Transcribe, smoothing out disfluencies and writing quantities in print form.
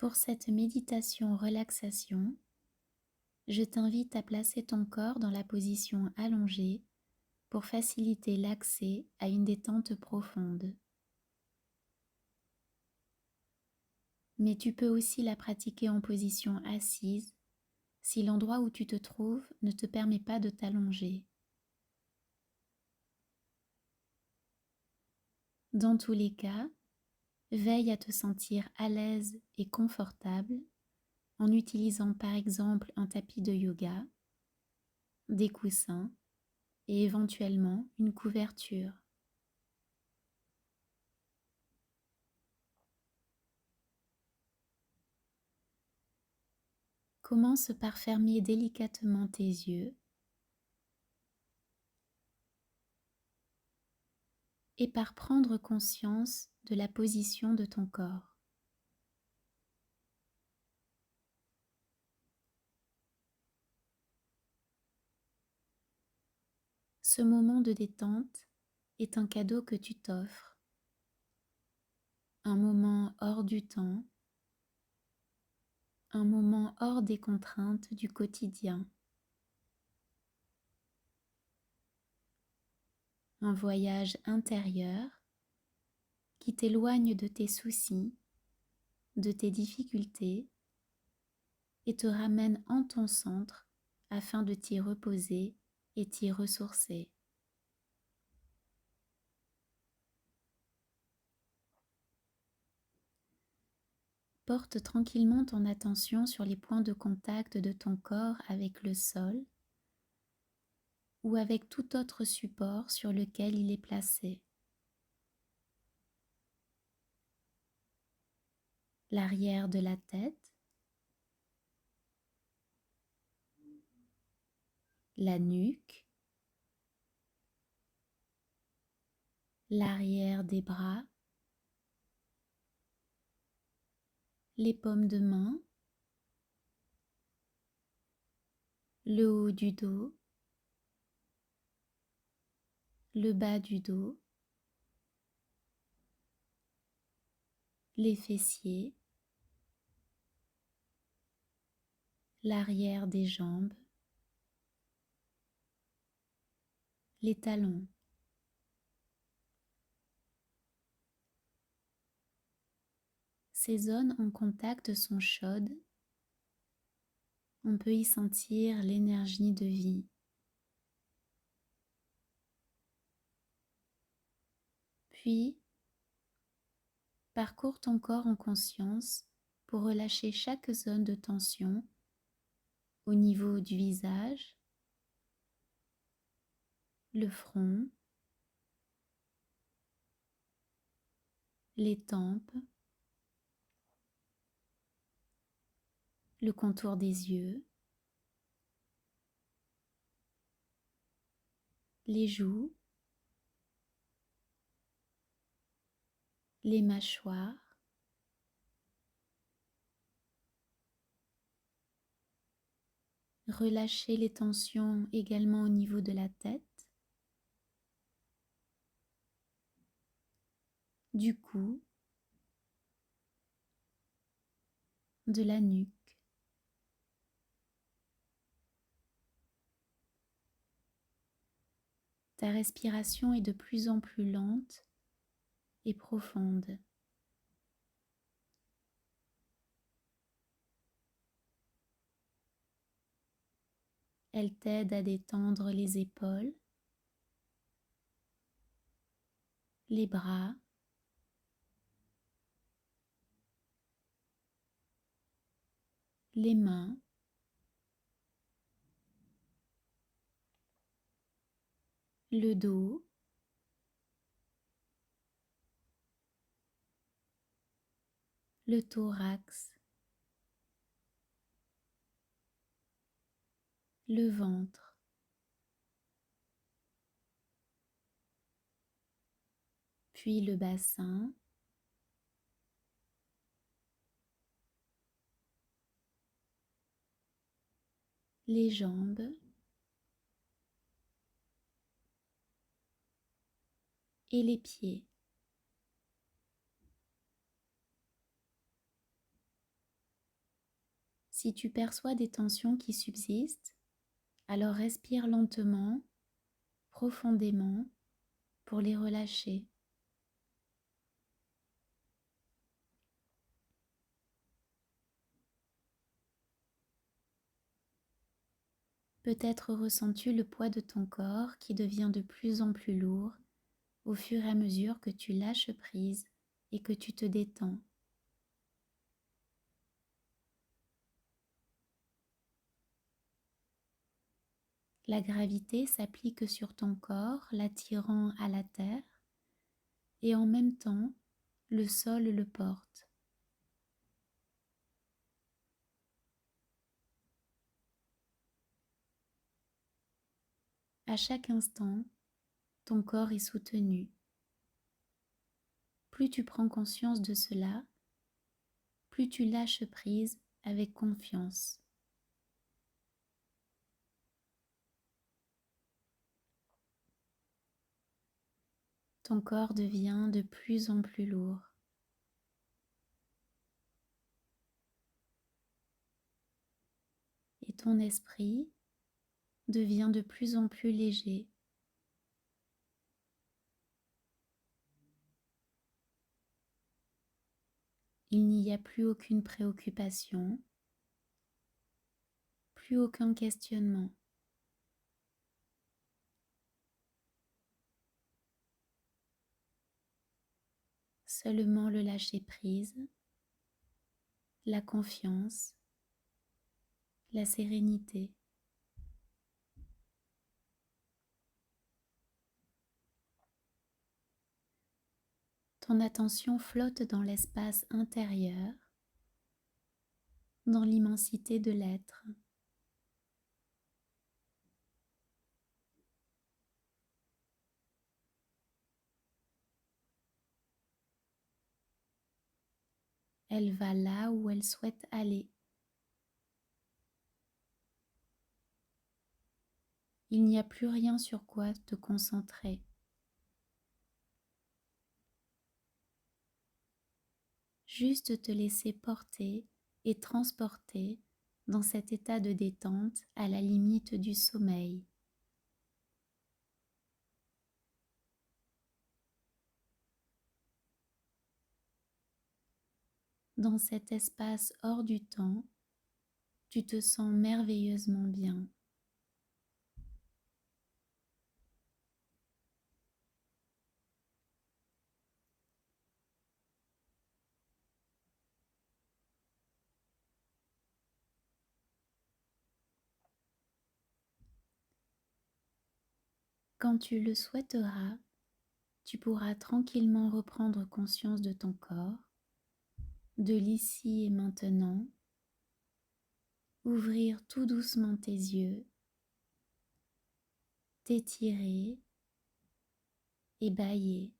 Pour cette méditation relaxation, je t'invite à placer ton corps dans la position allongée pour faciliter l'accès à une détente profonde. Mais tu peux aussi la pratiquer en position assise si l'endroit où tu te trouves ne te permet pas de t'allonger. Dans tous les cas, veille à te sentir à l'aise et confortable en utilisant par exemple un tapis de yoga, des coussins et éventuellement une couverture. Commence par fermer délicatement tes yeux et par prendre conscience de la position de ton corps. Ce moment de détente est un cadeau que tu t'offres, un moment hors du temps, un moment hors des contraintes du quotidien, un voyage intérieur qui t'éloigne de tes soucis, de tes difficultés et te ramène en ton centre afin de t'y reposer et t'y ressourcer. Porte tranquillement ton attention sur les points de contact de ton corps avec le sol ou avec tout autre support sur lequel il est placé. L'arrière de la tête, la nuque, l'arrière des bras, les paumes de main, le haut du dos, le bas du dos, les fessiers, l'arrière des jambes, les talons. Ces zones en contact sont chaudes, on peut y sentir l'énergie de vie. Puis, parcours ton corps en conscience pour relâcher chaque zone de tension au niveau du visage, le front, les tempes, le contour des yeux, les joues, les mâchoires, relâchez les tensions également au niveau de la tête, du cou, de la nuque. Ta respiration est de plus en plus lente et profonde. Elle t'aide à détendre les épaules, les bras, les mains, le dos, le thorax, le ventre, puis le bassin, les jambes et les pieds. Si tu perçois des tensions qui subsistent, alors respire lentement, profondément, pour les relâcher. Peut-être ressens-tu le poids de ton corps qui devient de plus en plus lourd au fur et à mesure que tu lâches prise et que tu te détends. La gravité s'applique sur ton corps, l'attirant à la terre, et en même temps, le sol le porte. À chaque instant, ton corps est soutenu. Plus tu prends conscience de cela, plus tu lâches prise avec confiance. Ton corps devient de plus en plus lourd. Et ton esprit devient de plus en plus léger. Il n'y a plus aucune préoccupation, plus aucun questionnement. Seulement le lâcher-prise, la confiance, la sérénité. Ton attention flotte dans l'espace intérieur, dans l'immensité de l'être. Elle va là où elle souhaite aller. Il n'y a plus rien sur quoi te concentrer. Juste te laisser porter et transporter dans cet état de détente à la limite du sommeil. Dans cet espace hors du temps, tu te sens merveilleusement bien. Quand tu le souhaiteras, tu pourras tranquillement reprendre conscience de ton corps, de l'ici et maintenant, ouvrir tout doucement tes yeux, t'étirer et bâiller.